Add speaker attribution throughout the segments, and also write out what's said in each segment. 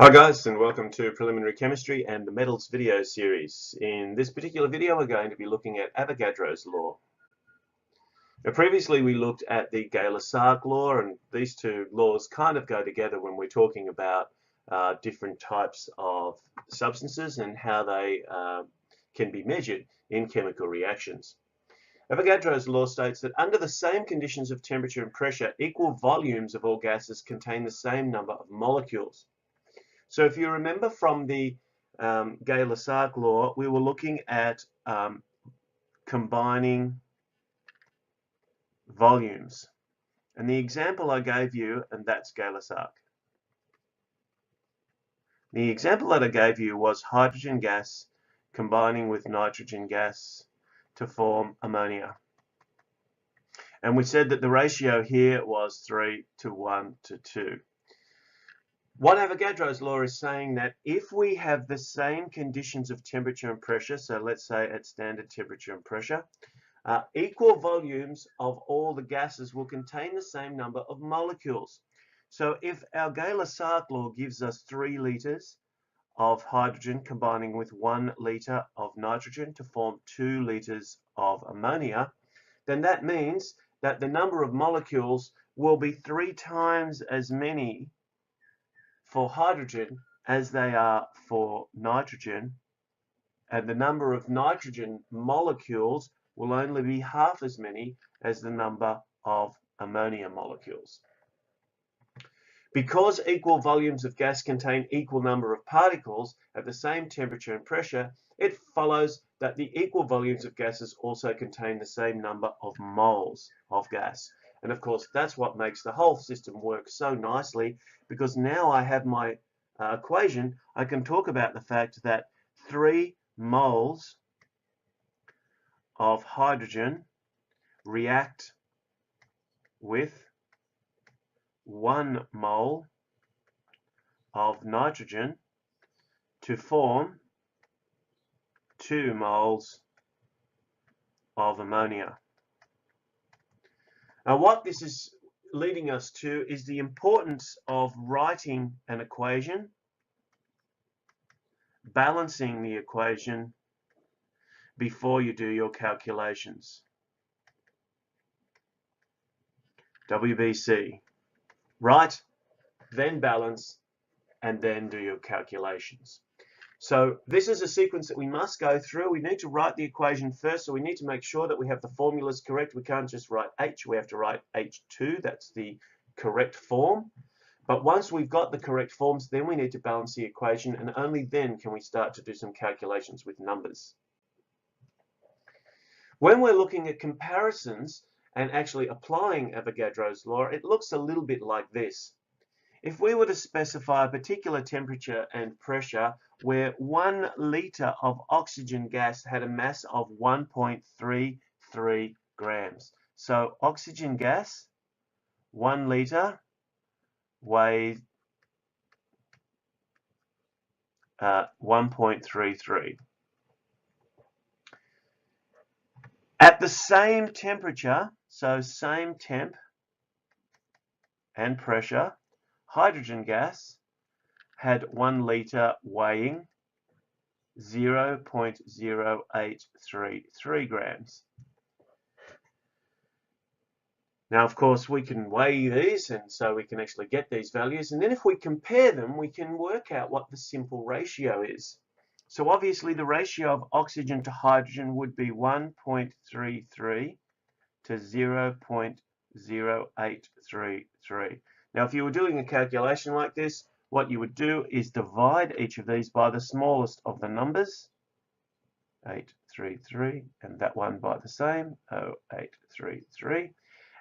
Speaker 1: Hi guys, and welcome to Preliminary Chemistry and the Metals video series. In this particular video we're going to be looking at Avogadro's law. Now, previously we looked at the Gay-Lussac law, and these two laws kind of go together when we're talking about different types of substances and how they can be measured in chemical reactions. Avogadro's law states that under the same conditions of temperature and pressure, equal volumes of all gases contain the same number of molecules. So if you remember from the Gay-Lussac law, we were looking at combining volumes. And the example I gave you, and that's Gay-Lussac. The example that I gave you was hydrogen gas combining with nitrogen gas to form ammonia. And we said that the ratio here was 3:1:2. What Avogadro's law is saying that if we have the same conditions of temperature and pressure, so let's say at standard temperature and pressure, equal volumes of all the gases will contain the same number of molecules. So if our Gay-Lussac law gives us 3 liters of hydrogen combining with 1 liter of nitrogen to form 2 liters of ammonia, then that means that the number of molecules will be 3 times as many for hydrogen as they are for nitrogen, and the number of nitrogen molecules will only be half as many as the number of ammonia molecules. Because equal volumes of gas contain equal number of particles at the same temperature and pressure, it follows that the equal volumes of gases also contain the same number of moles of gas. And of course, that's what makes the whole system work so nicely, because now I have my equation. I can talk about the fact that 3 moles of hydrogen react with 1 mole of nitrogen to form 2 moles of ammonia. Now, what this is leading us to is the importance of writing an equation, balancing the equation before you do your calculations. WBC. Write, then balance, and then do your calculations. So this is a sequence that we must go through. We need to write the equation first, so we need to make sure that we have the formulas correct. We can't just write H, we have to write H2. That's the correct form. But once we've got the correct forms, then we need to balance the equation, and only then can we start to do some calculations with numbers. When we're looking at comparisons and actually applying Avogadro's law, it looks a little bit like this. If we were to specify a particular temperature and pressure where 1 liter of oxygen gas had a mass of 1.33 grams. So oxygen gas, 1 liter, weighs 1.33. At the same temperature, so same temp and pressure, hydrogen gas had 1 liter weighing 0.0833 grams. Now, of course, we can weigh these, and so we can actually get these values. And then if we compare them, we can work out what the simple ratio is. So obviously, the ratio of oxygen to hydrogen would be 1.33 to 0.0833. Now, if you were doing a calculation like this, what you would do is divide each of these by the smallest of the numbers, 833, and that one by the same, 0833.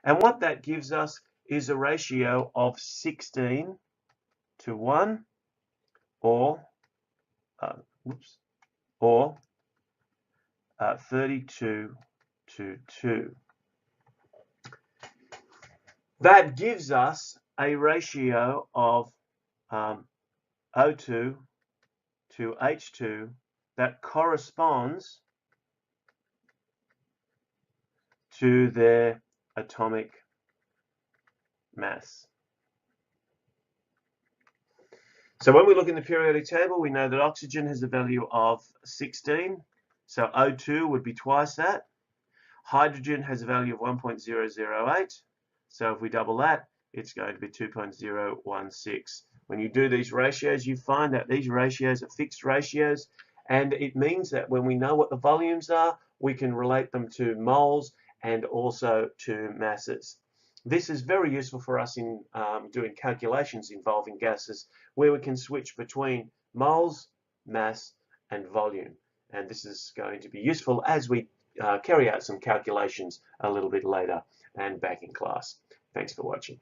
Speaker 1: And what that gives us is a ratio of 16:1, or 32:2. That gives us a ratio of O2 to H2 that corresponds to their atomic mass. So when we look in the periodic table, we know that oxygen has a value of 16. So O2 would be twice that. Hydrogen has a value of 1.008. So if we double that, it's going to be 2.016. When you do these ratios, you find that these ratios are fixed ratios, and it means that when we know what the volumes are, we can relate them to moles and also to masses. This is very useful for us in doing calculations involving gases, where we can switch between moles, mass, and volume. And this is going to be useful as we carry out some calculations a little bit later and back in class. Thanks for watching.